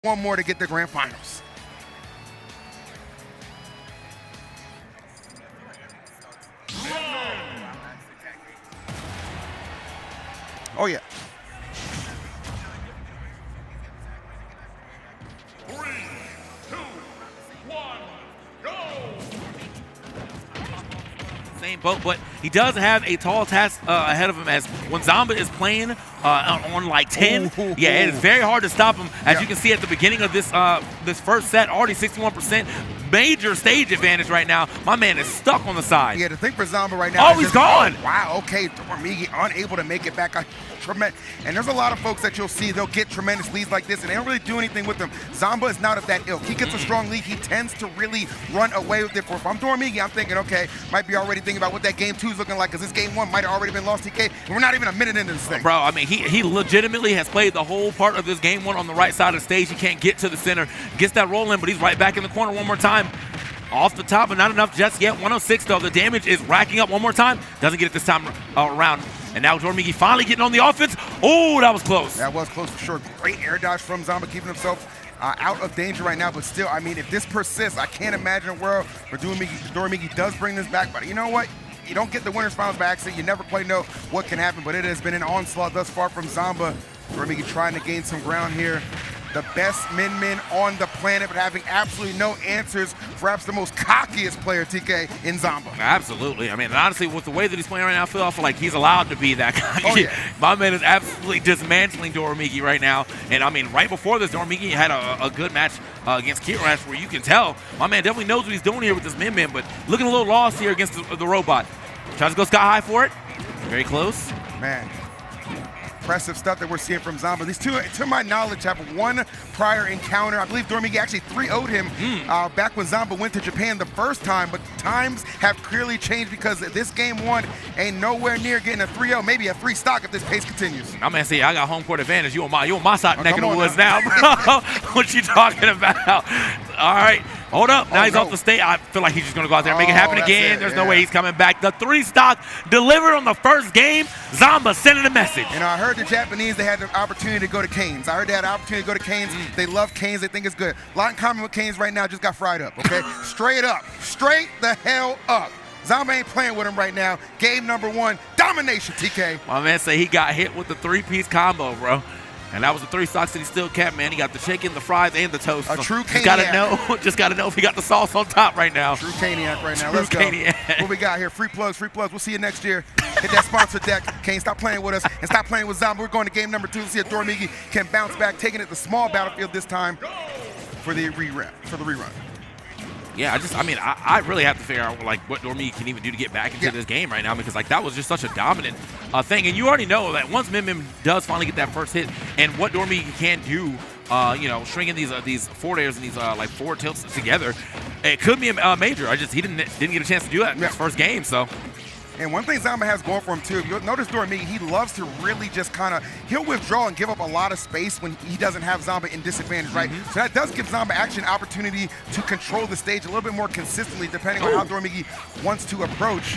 one more to get the grand finals. Oh yeah. 3, 2, 1, go! Same boat, but he does have a tall task ahead of him as when Zomba is playing on like 10. Yeah, it is very hard to stop him. As you can see at the beginning of this this first set, already 61%. Major stage advantage right now. My man is stuck on the side. Yeah, the thing for Zomba right now. Oh, he's gone. Oh, wow, okay. Doramigi unable to make it back. And there's a lot of folks that you'll see, they'll get tremendous leads like this, and they don't really do anything with them. Zomba is not of that ilk. He gets a strong lead. He tends to really run away with it. If I'm Doramigi, I'm thinking, okay, might be already thinking about what that game 2 is looking like, because this game 1 might have already been lost TK, and we're not even a minute into this thing. Bro, I mean, he legitimately has played the whole part of this game 1 on the right side of the stage. He can't get to the center. Gets that roll in, but he's right back in the corner one more time. Off the top, but not enough just yet. 106 though. The damage is racking up one more time. Doesn't get it this time around. And now Doramigi finally getting on the offense. Oh, that was close. That was close for sure. Great air dodge from Zomba, keeping himself out of danger right now. But still, I mean, if this persists, I can't imagine a world where Doramigi does bring this back. But you know what? You don't get the winners finals by accident. You never quite know what can happen. But it has been an onslaught thus far from Zomba. Doramigi trying to gain some ground here. The best min on the planet, but having absolutely no answers. Perhaps the most cockiest player, TK, in Zomba. Absolutely. I mean, honestly, with the way that he's playing right now, I feel like he's allowed to be that cocky. Oh, yeah. My man is absolutely dismantling Doramigi right now. And I mean, right before this, Doramigi had a good match against Kirash, where you can tell my man definitely knows what he's doing here with this min, but looking a little lost here against the robot. Tries to go sky high for it. Very close. Man. Impressive stuff that we're seeing from Zomba. These two, to my knowledge, have one prior encounter. I believe Doramigi actually 3-0'd him back when Zomba went to Japan the first time, but times have clearly changed because this game 1 ain't nowhere near getting a 3-0, maybe a 3 stock if this pace continues. I'm gonna say I got home court advantage. You on my side neck of the woods now, bro. What you talking about? All right. Hold up. Now he's off the stage. I feel like he's just going to go out there and make it happen again. There's no way he's coming back. The 3 stock delivered on the first game. Zomba sending a message. And I heard the Japanese, they had the opportunity to go to Canes. I heard they had the opportunity to go to Canes. They love Canes. They think it's good. A lot in common with Canes right now. Just got fried up, okay? Straight up. Straight the hell up. Zomba ain't playing with him right now. Game number 1, domination, TK. My man say he got hit with the 3-piece combo, bro. And that was the 3 stocks that he still kept, man. He got the chicken, the fries, and the toast. A true Caniac. Just gotta know if he got the sauce on top right now. True Caniac right now. True Let's go. Caniac. What we got here? Free plugs, free plugs. We'll see you next year. Hit that sponsor deck. Kane, stop playing with us and stop playing with Zomba. We're going to game number 2. Let's see if Doramigi can bounce back, taking it the small battlefield this time for the rerun. Yeah, I really have to figure out like what Doramigi can even do to get back into this game right now, because like that was just such a dominant thing, and you already know that once Min does finally get that first hit, and what Doramigi can do, you know, stringing these forward airs and these like forward tilts together, it could be a major. He didn't get a chance to do that in his first game, so. And one thing Zomba has going for him too, you'll notice Doramigi, he loves to really just he'll withdraw and give up a lot of space when he doesn't have Zomba in disadvantage, right? So that does give Zomba actually an opportunity to control the stage a little bit more consistently depending on how Doramigi wants to approach.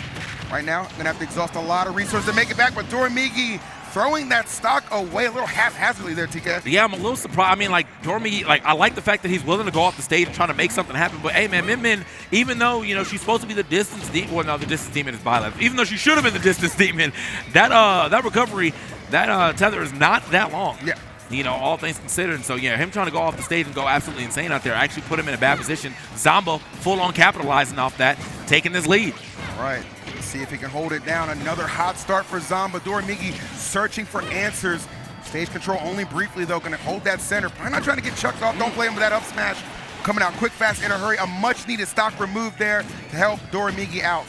Right now, gonna have to exhaust a lot of resources to make it back, but Doramigi throwing that stock away a little haphazardly there, TK. Yeah, I'm a little surprised. I mean, like, Doramigi, like, I like the fact that he's willing to go off the stage and trying to make something happen. But, hey, man, Min, even though, you know, she's supposed to be the distance demon, well, no, the distance demon is Byleth. Even though she should have been the distance demon, that recovery, that tether is not that long. Yeah. You know, all things considered. And so, yeah, him trying to go off the stage and go absolutely insane out there actually put him in a bad position. Zomba full-on capitalizing off that, taking this lead. All right. See if he can hold it down. Another hot start for Zomba. Doramigi searching for answers. Stage control only briefly, though. Gonna hold that center. Probably not trying to get chucked off. Don't play him with that up smash. Coming out quick, fast, in a hurry. A much-needed stock removed there to help Doramigi out.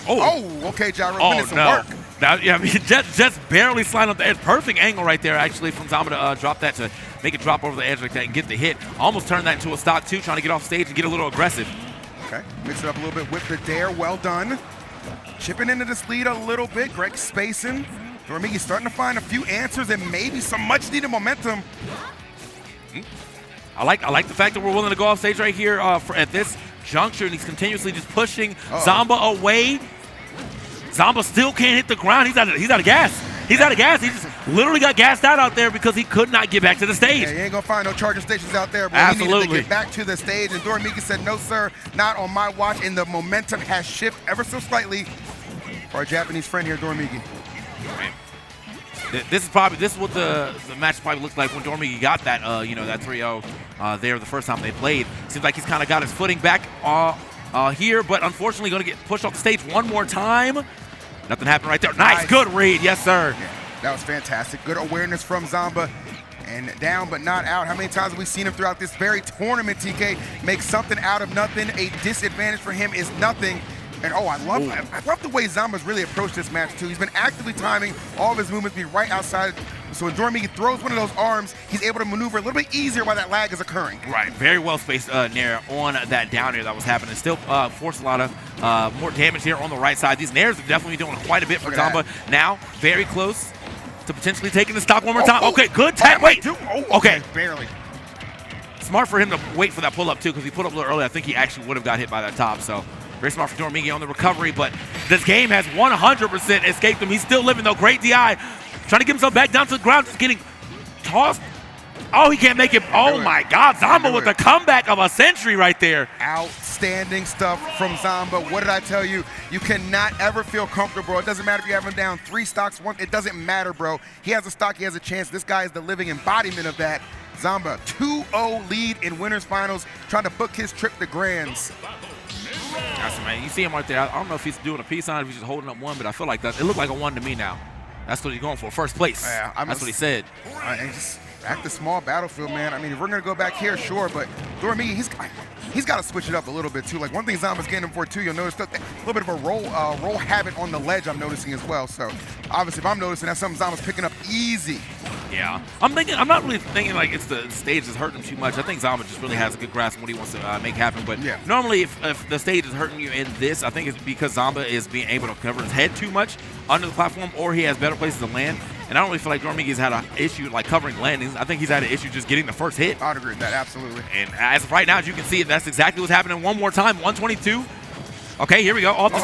Okay, Gyro. Putting in some work. That, yeah, I mean, just barely sliding up the edge. Perfect angle right there, actually, from Zomba to drop that, to make it drop over the edge like that and get the hit. Almost turned that into a stock, too, trying to get off stage and get a little aggressive. Okay, mix it up a little bit with the dare. Well done. Chipping into this lead a little bit. Greg spacing. Doramigi starting to find a few answers and maybe some much-needed momentum. I like the fact that we're willing to go off stage right here at this juncture, and he's continuously just pushing Zomba away. Zomba still can't hit the ground. He's out of gas. He's out of gas. He just literally got gassed out there because he could not get back to the stage. Yeah, you ain't gonna find no charging stations out there, bro. Absolutely. He needed to get back to the stage, and Doramigi said, no, sir, not on my watch, and the momentum has shifted ever so slightly for our Japanese friend here, Doramigi. Right. This is what the match probably looked like when Doramigi got that that 3-0 there the first time they played. Seems like he's kind of got his footing back here, but unfortunately going to get pushed off the stage one more time. Nothing happened right there. Nice, good read, yes sir. Yeah, that was fantastic. Good awareness from Zomba. And down but not out. How many times have we seen him throughout this very tournament, TK? Make something out of nothing. A disadvantage for him is nothing. And I love the way Zomba's really approached this match too. He's been actively timing all of his movements be right outside. So when Doramigi throws one of those arms, he's able to maneuver a little bit easier while that lag is occurring. Right, very well spaced Nair on that down air that was happening. Still forced a lot of more damage here on the right side. These Nairs are definitely doing quite a bit for Zomba. Now, very close to potentially taking the stock one more time. Okay, good tap. Wait. Okay. Barely. Smart for him to wait for that pull-up, too, because he pulled up a little early. I think he actually would have got hit by that top, so very smart for Doramigi on the recovery, but this game has 100% escaped him. He's still living, though. Great DI. Trying to get himself back down to the ground, just getting tossed. Oh, he can't make it. Oh, my God. Zomba with the comeback of a century right there. Outstanding stuff from Zomba. What did I tell you? You cannot ever feel comfortable. It doesn't matter if you have him down 3 stocks. It doesn't matter, bro. He has a stock. He has a chance. This guy is the living embodiment of that. Zomba, 2-0 lead in winners finals, trying to book his trip to Grands. Awesome, man. You see him right there. I don't know if he's doing a peace sign, if he's just holding up 1, but I feel like that. It looked like a 1 to me now. That's what he's going for, first place. Yeah, that's what he said. And just act the small battlefield, man. I mean, if we're going to go back here, sure, but Doramigi, he's got to switch it up a little bit, too. Like, one thing Zomba's getting him for, too, you'll notice a little bit of a roll habit on the ledge I'm noticing as well. So, obviously, if I'm noticing, that's something Zomba's picking up easy. Yeah. I'm not really thinking like it's the stage that's hurting him too much. I think Zomba just really has a good grasp on what he wants to make happen. But normally if the stage is hurting you in this, I think it's because Zomba is being able to cover his head too much under the platform, or he has better places to land. And I don't really feel like Doramigi's had an issue like covering landings. I think he's had an issue just getting the first hit. I'd agree with that, absolutely. And as of right now, as you can see, that's exactly what's happening one more time. 122. Okay, here we go. Off this.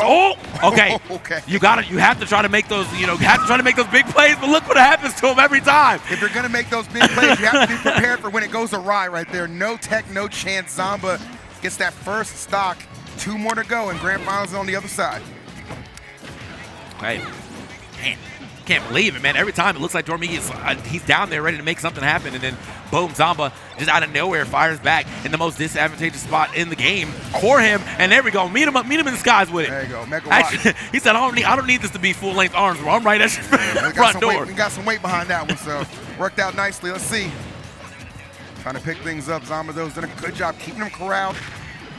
Okay. Okay. You have to try to make those, big plays, but look what happens to him every time. If you're gonna make those big plays, you have to be prepared for when it goes awry right there. No tech, no chance. Zomba gets that first stock. 2 more to go, and grand finals on the other side. Okay. Man, can't believe it, man. Every time it looks like Doramigi is he's down there ready to make something happen, and then boom, Zomba just out of nowhere fires back in the most disadvantageous spot in the game for him. And there we go. Meet him in the skies with it. There you go. Actually, he said, I don't need this to be full length arms, bro. I'm right at your front door. We got some weight behind that one, so worked out nicely. Let's see. Trying to pick things up. Zomba, though, has done a good job keeping him corralled.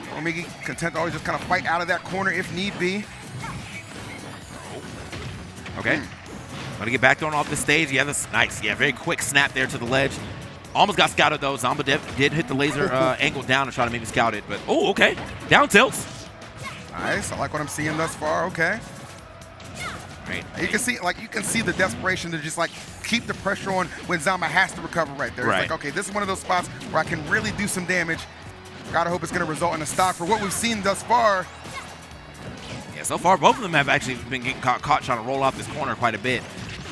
Doramigi content to always just kind of fight out of that corner if need be. Okay. Want to get back on off the stage. Yeah, that's nice. Yeah, very quick snap there to the ledge. Almost got scouted, though. Zomba did hit the laser angle down and try to maybe scout it. But, okay. Down tilts. Nice. I like what I'm seeing thus far. Okay. Right. You can see the desperation to just, keep the pressure on when Zomba has to recover right there. It's like, okay, this is one of those spots where I can really do some damage. Gotta hope it's going to result in a stock. For what we've seen thus far, yeah, so far, both of them have actually been getting caught trying to roll off this corner quite a bit.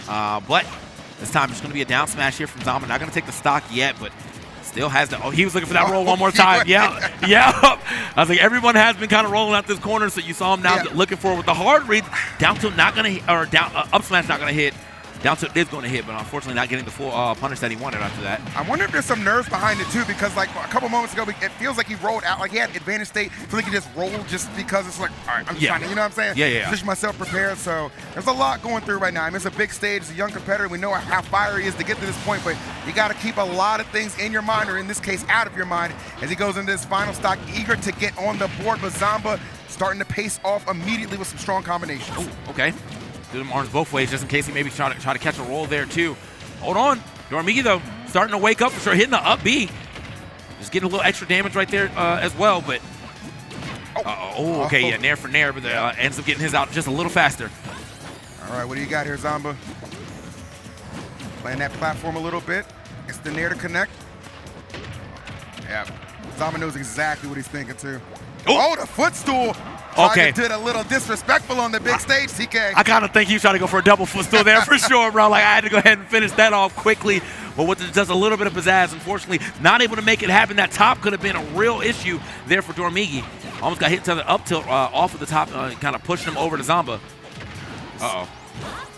But this time, it's going to be a down smash here from Zomba. Not going to take the stock yet, but still has the... Oh, he was looking for that roll one more time. Yeah. I was like, everyone has been kind of rolling out this corner, so you saw him now looking for it with the hard read. Down tilt not going to hit, or down up smash not going to hit. Down tilt is going to hit, but unfortunately not getting the full punish that he wanted after that. I wonder if there's some nerves behind it, too, because, a couple moments ago, it feels like he rolled out. Like, he had advantage state. I feel like he just rolled just because it's like, all right, I'm just trying to, you know what I'm saying? Yeah. Position myself prepared. So there's a lot going through right now. I mean, it's a big stage. It's a young competitor. We know how fiery he is to get to this point, but you got to keep a lot of things in your mind, or in this case, out of your mind, as he goes into this final stock, eager to get on the board. But Zomba starting to pace off immediately with some strong combinations. Okay. Do them arms both ways just in case he maybe try to catch a roll there too. Hold on. Doramigi, though, starting to wake up for sure, hitting the up B. Just getting a little extra damage right there as well, but... okay, nair for nair, but ends up getting his out just a little faster. All right, what do you got here, Zomba? Playing that platform a little bit. It's the nair to connect. Yeah, Zomba knows exactly what he's thinking, too. Oh, the footstool! Okay. Did a little disrespectful on the big stage, CK. I kind of think he was trying to go for a double footstool there for sure, bro. Like, I had to go ahead and finish that off quickly. But with just a little bit of pizzazz, unfortunately, not able to make it happen. That top could have been a real issue there for Doramigi. Almost got hit to the up tilt off of the top, kind of pushing him over to Zomba. Uh-oh.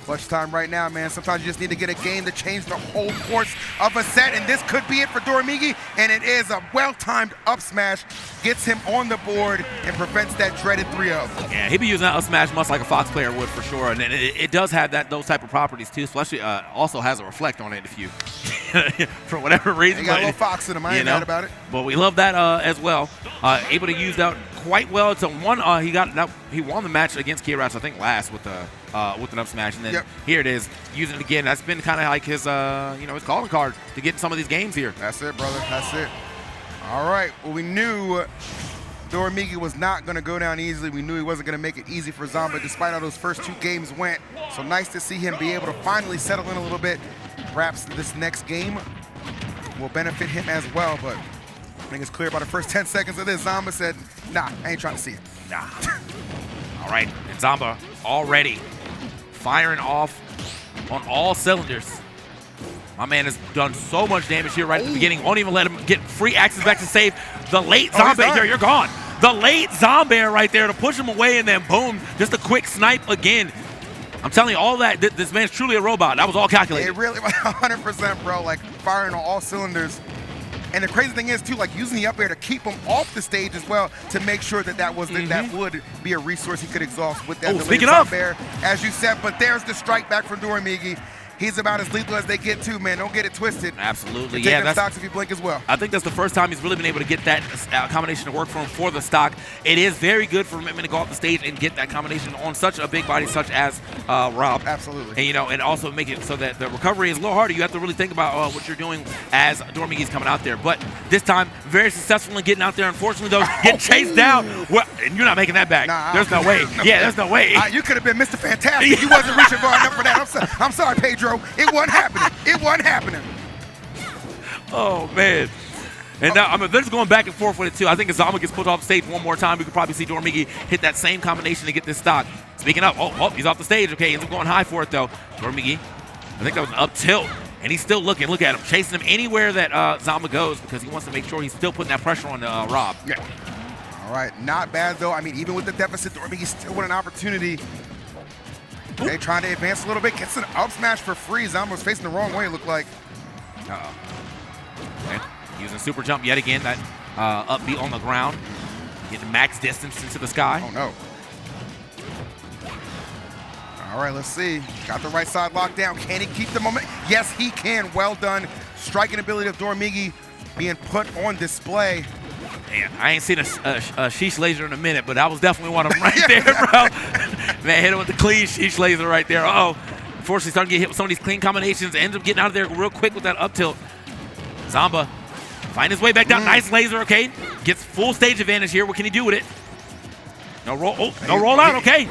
Clutch time right now, man. Sometimes you just need to get a game to change the whole course of a set, and this could be it for Doramigi, and it is a well-timed up smash. Gets him on the board and prevents that dreaded 3-0. Yeah, he'd be using that up smash much like a Fox player would for sure, and it does have those type of properties too, especially also has a reflect on it if you, for whatever reason. He got a little Fox in him, I ain't mad about it. But we love that as well. Able to use that quite well. It's a one. He won the match against Kirash, I think, last with an up smash, and then here it is, using it again. That's been kind of like his his calling card to get some of these games here. That's it, brother. That's it. All right. Well, we knew Doramigi was not going to go down easily. We knew he wasn't going to make it easy for Zomba, despite how those first 2 games went. So nice to see him be able to finally settle in a little bit. Perhaps this next game will benefit him as well, but I think it's clear by the first 10 seconds of this, Zomba said, nah, I ain't trying to see it. Nah. All right, and Zomba already firing off on all cylinders. My man has done so much damage here right at the beginning. Won't even let him get free access back to save the late Zomba. Here, you're gone. The late Zomba right there to push him away, and then boom, just a quick snipe again. I'm telling you, all that, this man's truly a robot. That was all calculated. It really was 100%, bro, like firing on all cylinders. And the crazy thing is, too, like using the up air to keep him off the stage as well to make sure that that would be a resource he could exhaust with that speaking of, air, as you said. But there's the strike back from Doramigi. He's about as lethal as they get, too, man. Don't get it twisted. Absolutely, yeah. That's stocks if you blink as well. I think that's the first time he's really been able to get that combination to work for him for the stock. It is very good for him to go off the stage and get that combination on such a big body such as Rob. Absolutely. And and also make it so that the recovery is a little harder. You have to really think about what you're doing as Doramigi's coming out there. But this time, very successful in getting out there. Unfortunately, though, getting chased down. Well, and you're not making that back. Nah, there's no way. Yeah, there's no way. You could have been Mr. Fantastic. You wasn't reaching far enough for that. I'm sorry, Pedro. It wasn't happening. It wasn't happening. Oh, man. And now, they're just going back and forth with it, too. I think if Zomba gets put off stage one more time, we could probably see Doramigi hit that same combination to get this stock. Speaking of, he's off the stage. Okay, ends up going high for it, though. Doramigi, I think that was an up tilt. And he's still looking. Look at him, chasing him anywhere that Zomba goes because he wants to make sure he's still putting that pressure on Rob. Yeah. All right, not bad, though. I mean, even with the deficit, Doramigi still with an opportunity. They trying to advance a little bit. Gets an up smash for free. Zomba was facing the wrong way, it looked like. Uh-oh. Okay. Using super jump yet again. That upbeat on the ground. Getting max distance into the sky. Oh, no. All right, let's see. Got the right side locked down. Can he keep the moment? Yes, he can. Well done. Striking ability of Doramigi being put on display. Man, I ain't seen a sheesh laser in a minute, but that was definitely one of them right there, bro. Man, hit him with the clean sheesh laser right there. Unfortunately, starting to get hit with some of these clean combinations. Ends up getting out of there real quick with that up tilt. Zomba find his way back down. Nice laser, okay. Gets full stage advantage here. What can he do with it? No roll. No roll out, okay.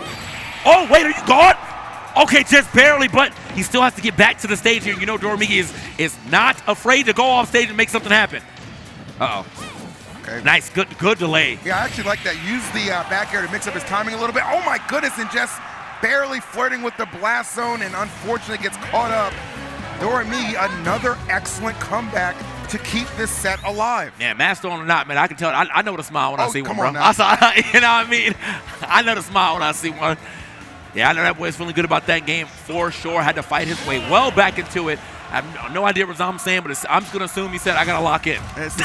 Oh, wait, are you gone? Okay, just barely, but he still has to get back to the stage here. You know Doramigi is not afraid to go off stage and make something happen. Uh-oh. Okay. Nice, good delay. Yeah, I actually like that. Use the back air to mix up his timing a little bit. Oh my goodness, and just barely flirting with the blast zone and unfortunately gets caught up. Doramigi, another excellent comeback to keep this set alive. Yeah, master on or not, man, I can tell. I know the smile when I see one, bro. Now. You know what I mean? I know the smile when I see one. Yeah, I know that boy's feeling good about that game for sure. Had to fight his way well back into it. I have no idea what Zom's saying, but I'm just gonna assume he said I gotta lock in. And it's the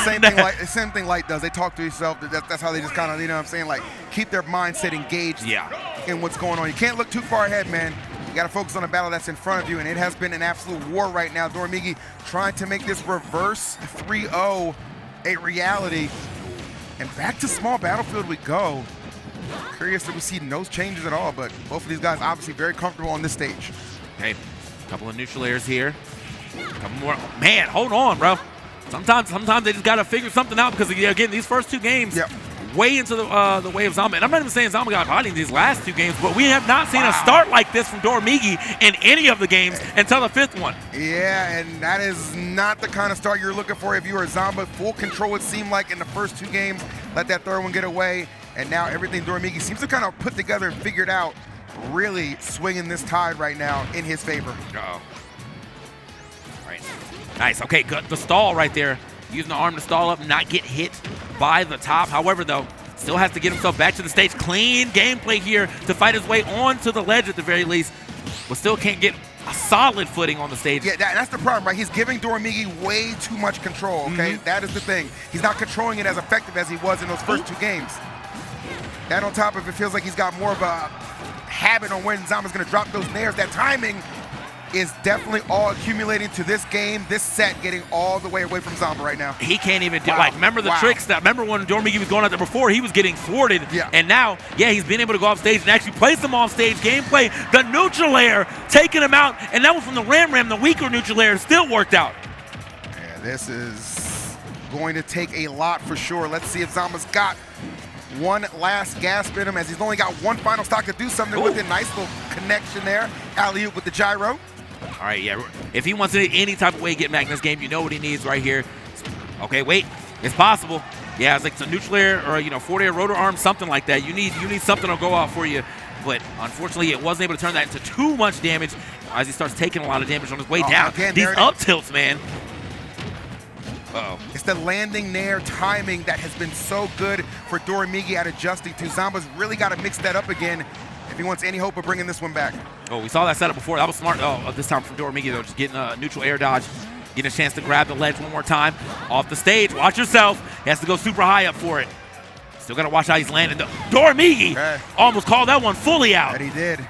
same thing Light does. They talk to themselves. That's how they just kind of, you know what I'm saying, like keep their mindset engaged in what's going on. You can't look too far ahead, man. You gotta focus on the battle that's in front of you, and it has been an absolute war right now. Doramigi trying to make this reverse 3-0 a reality. And back to small battlefield we go. Curious that we see no changes at all, but both of these guys obviously very comfortable on this stage. Okay, a couple of neutral airs here. Couple more. Man, hold on, bro. Sometimes they just gotta figure something out because again, these first 2 games, way into the way of Zomba. And I'm not even saying Zomba got bodied in these last 2 games, but we have not seen a start like this from Doramigi in any of the games until the 5th one. Yeah, and that is not the kind of start you're looking for if you are Zomba. Full control, it seemed like in the first 2 games. Let that 3rd one get away. And now everything Doramigi seems to kind of put together and figured out, really swinging this tide right now in his favor. Uh-oh. All right. Nice. Okay, good. The stall right there. Using the arm to stall up, not get hit by the top. However, though, still has to get himself back to the stage. Clean gameplay here to fight his way onto the ledge at the very least, but still can't get a solid footing on the stage. Yeah, that's the problem, right? He's giving Doramigi way too much control, okay? That is the thing. He's not controlling it as effective as he was in those first 2 games. And on top of it, feels like he's got more of a habit on when Zomba's going to drop those nairs. That timing is definitely all accumulating to this game, this set, getting all the way away from Zomba right now. He can't even do, like, remember the tricks that, remember when Doramigi was going out there before, he was getting thwarted. Yeah. And now, yeah, he's been able to go off stage and actually place him off stage gameplay. The neutral air taking him out, and that one from the Ram, the weaker neutral air, still worked out. Yeah, this is going to take a lot for sure. Let's see if Zomba's got one last gasp in him, as he's only got one final stock to do something with it. Nice little connection there. Alley-oop with the gyro. All right, yeah. If he wants to any type of way to get back in this game, you know what he needs right here. Okay, wait. It's possible. Yeah, it's like some neutral air or, forward air rotor arm, something like that. You need something to go off for you. But unfortunately, it wasn't able to turn that into too much damage as he starts taking a lot of damage on his way down. Again, these up tilts, man. Uh-oh. It's the landing nair timing that has been so good for Doramigi at adjusting to. Zomba's really got to mix that up again if he wants any hope of bringing this one back. Oh, we saw that setup before. That was smart. Oh, this time from Doramigi, though, just getting a neutral air dodge, getting a chance to grab the ledge one more time. Off the stage, watch yourself. He has to go super high up for it. Still got to watch how he's landing. Doramigi almost called that one fully out. That he did.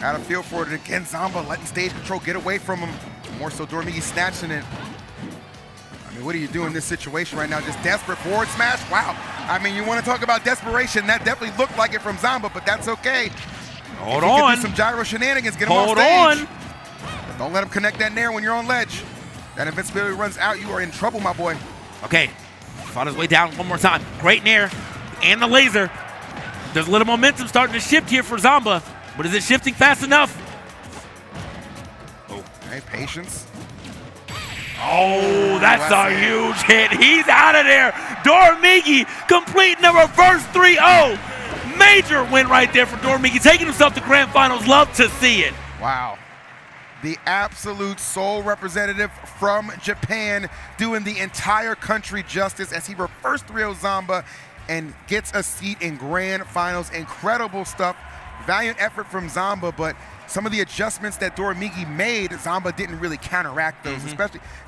Out of field for it again. Zomba letting stage control get away from him. More so Doramigi snatching it. I mean, what are you doing in this situation right now? Just desperate forward smash? Wow. I mean, you want to talk about desperation. That definitely looked like it from Zomba, but that's okay. Hold on. Do some gyro shenanigans, get him off stage. But don't let him connect that nair when you're on ledge. That invincibility runs out, you are in trouble, my boy. Okay, fought his way down one more time. Great nair and the laser. There's a little momentum starting to shift here for Zomba, but is it shifting fast enough? Oh, hey, patience. Oh, that's a huge hit. He's out of there. Doramigi completing the reverse 3-0. Major win right there for Doramigi, taking himself to grand finals. Love to see it. Wow. The absolute sole representative from Japan doing the entire country justice as he reversed 3-0 Zomba and gets a seat in grand finals. Incredible stuff. Valiant effort from Zomba, but some of the adjustments that Doramigi made, Zomba didn't really counteract those,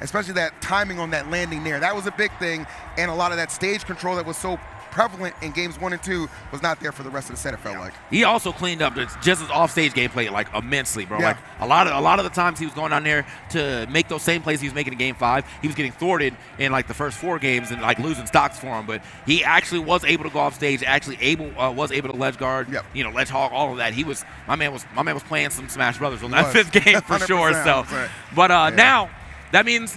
especially that timing on that landing there. That was a big thing, and a lot of that stage control that was so prevalent in games 1 and 2 was not there for the rest of the set, it felt like. He also cleaned up just his offstage gameplay like immensely, bro. Yeah. Like a lot of the times he was going down there to make those same plays he was making in game 5. He was getting thwarted in like the first 4 games and like losing stocks for him, but he actually was able to go off stage, was able to ledge guard, ledge hog, all of that. My man was playing some Smash Brothers on that 5th game for sure. So, but now that means